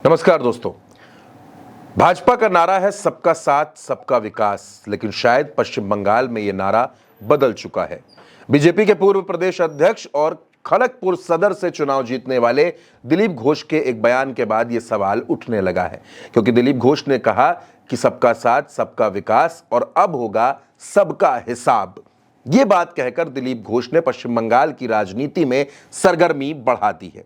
नमस्कार दोस्तों। भाजपा का नारा है सबका साथ सबका विकास, लेकिन शायद पश्चिम बंगाल में यह नारा बदल चुका है। बीजेपी के पूर्व प्रदेश अध्यक्ष और खड़गपुर सदर से चुनाव जीतने वाले दिलीप घोष के एक बयान के बाद यह सवाल उठने लगा है, क्योंकि दिलीप घोष ने कहा कि सबका साथ सबका विकास और अब होगा सबका हिसाब। ये बात कहकर दिलीप घोष ने पश्चिम बंगाल की राजनीति में सरगर्मी बढ़ा दी है।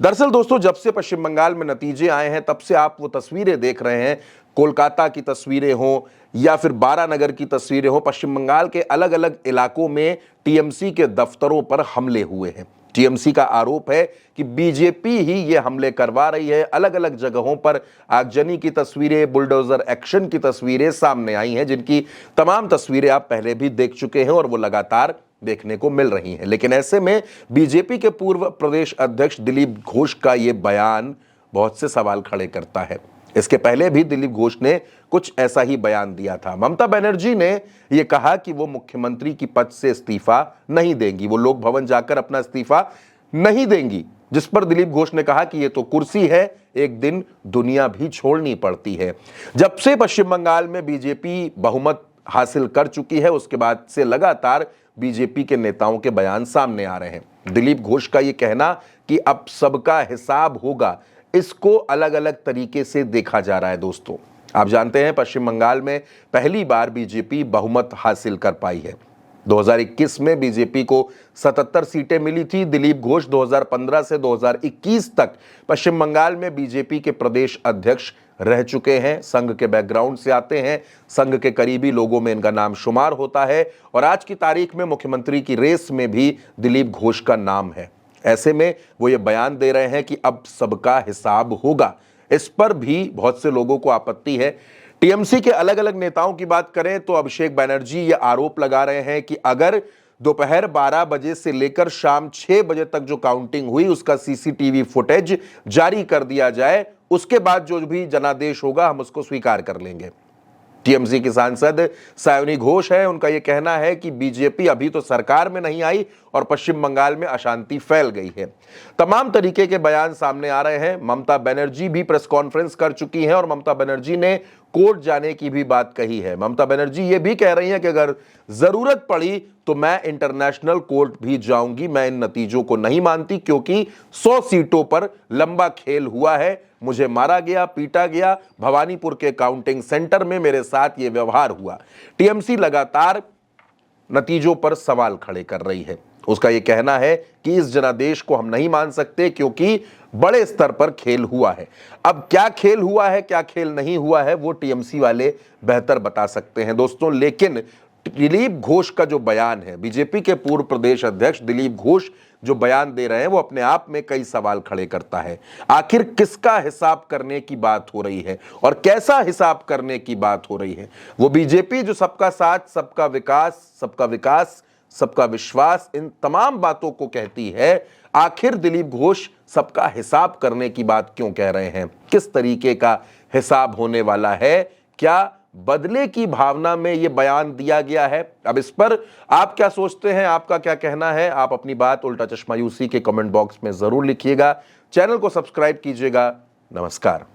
दरअसल दोस्तों, जब से पश्चिम बंगाल में नतीजे आए हैं तब से आप वो तस्वीरें देख रहे हैं, कोलकाता की तस्वीरें हों या फिर बारानगर की तस्वीरें हों, पश्चिम बंगाल के अलग अलग इलाकों में टीएमसी के दफ्तरों पर हमले हुए हैं। टीएमसी का आरोप है कि बीजेपी ही ये हमले करवा रही है। अलग अलग जगहों पर आगजनी की तस्वीरें, बुलडोजर एक्शन की तस्वीरें सामने आई हैं, जिनकी तमाम तस्वीरें आप पहले भी देख चुके हैं और वो लगातार देखने को मिल रही हैं। लेकिन ऐसे में बीजेपी के पूर्व प्रदेश अध्यक्ष दिलीप घोष का यह बयान बहुत से सवाल खड़े करता है। इसके पहले भी दिलीप घोष ने कुछ ऐसा ही बयान दिया था। ममता बनर्जी ने यह कहा कि वो मुख्यमंत्री की पद से इस्तीफा नहीं देंगी, वो लोक भवन जाकर अपना इस्तीफा नहीं देंगी, जिस पर दिलीप घोष ने कहा कि ये तो कुर्सी है, एक दिन दुनिया भी छोड़नी पड़ती है। जब से पश्चिम बंगाल में बीजेपी बहुमत हासिल कर चुकी है, उसके बाद से लगातार बीजेपी के नेताओं के बयान सामने आ रहे हैं। दिलीप घोष का यह कहना कि अब सबका हिसाब होगा, इसको अलग अलग तरीके से देखा जा रहा है। दोस्तों, आप जानते हैं पश्चिम बंगाल में पहली बार बीजेपी बहुमत हासिल कर पाई है। 2021 में बीजेपी को 77 सीटें मिली थी। दिलीप घोष 2015 से 2021 तक पश्चिम बंगाल में बीजेपी के प्रदेश अध्यक्ष रह चुके हैं, संघ के बैकग्राउंड से आते हैं, संघ के करीबी लोगों में इनका नाम शुमार होता है और आज की तारीख में मुख्यमंत्री की रेस में भी दिलीप घोष का नाम है। ऐसे में वो ये बयान दे रहे हैं कि अब सबका हिसाब होगा। इस पर भी बहुत से लोगों को आपत्ति है। टीएमसी के अलग अलग नेताओं की बात करें तो अभिषेक बनर्जी ये आरोप लगा रहे हैं कि अगर दोपहर 12 बजे से लेकर शाम 6 बजे तक जो काउंटिंग हुई उसका सीसीटीवी फुटेज जारी कर दिया जाए, उसके बाद जो भी जनादेश होगा हम उसको स्वीकार कर लेंगे। टीएमसी की सांसद सायोनी घोष है, उनका यह कहना है कि बीजेपी अभी तो सरकार में नहीं आई और पश्चिम बंगाल में अशांति फैल गई है। तमाम तरीके के बयान सामने आ रहे हैं। ममता बनर्जी भी प्रेस कॉन्फ्रेंस कर चुकी हैं और ममता बनर्जी ने कोर्ट जाने की भी बात कही है। ममता बनर्जी ये भी कह रही हैं कि अगर जरूरत पड़ी तो मैं इंटरनेशनल कोर्ट भी जाऊंगी। मैं इन नतीजों को नहीं मानती, क्योंकि 100 सीटों पर लंबा खेल हुआ है, मुझे मारा गया, पीटा गया, भवानीपुर के काउंटिंग सेंटर में मेरे साथ ये व्यवहार हुआ। टीएमसी लगातार नतीजों पर सवाल खड़े कर रही है। उसका यह कहना है कि इस जनादेश को हम नहीं मान सकते, क्योंकि बड़े स्तर पर खेल हुआ है। अब क्या खेल हुआ है, क्या खेल नहीं हुआ है, वो टीएमसी वाले बेहतर बता सकते हैं दोस्तों। लेकिन दिलीप घोष का जो बयान है, बीजेपी के पूर्व प्रदेश अध्यक्ष दिलीप घोष जो बयान दे रहे हैं, वो अपने आप में कई सवाल खड़े करता है। आखिर किसका हिसाब करने की बात हो रही है और कैसा हिसाब करने की बात हो रही है? वो बीजेपी जो सबका साथ सबका विकास सबका विश्वास, इन तमाम बातों को कहती है, आखिर दिलीप घोष सबका हिसाब करने की बात क्यों कह रहे हैं? किस तरीके का हिसाब होने वाला है? क्या बदले की भावना में यह बयान दिया गया है? अब इस पर आप क्या सोचते हैं, आपका क्या कहना है? आप अपनी बात उल्टा चश्मा यूसी के कमेंट बॉक्स में जरूर लिखिएगा। चैनल को सब्सक्राइब कीजिएगा। नमस्कार।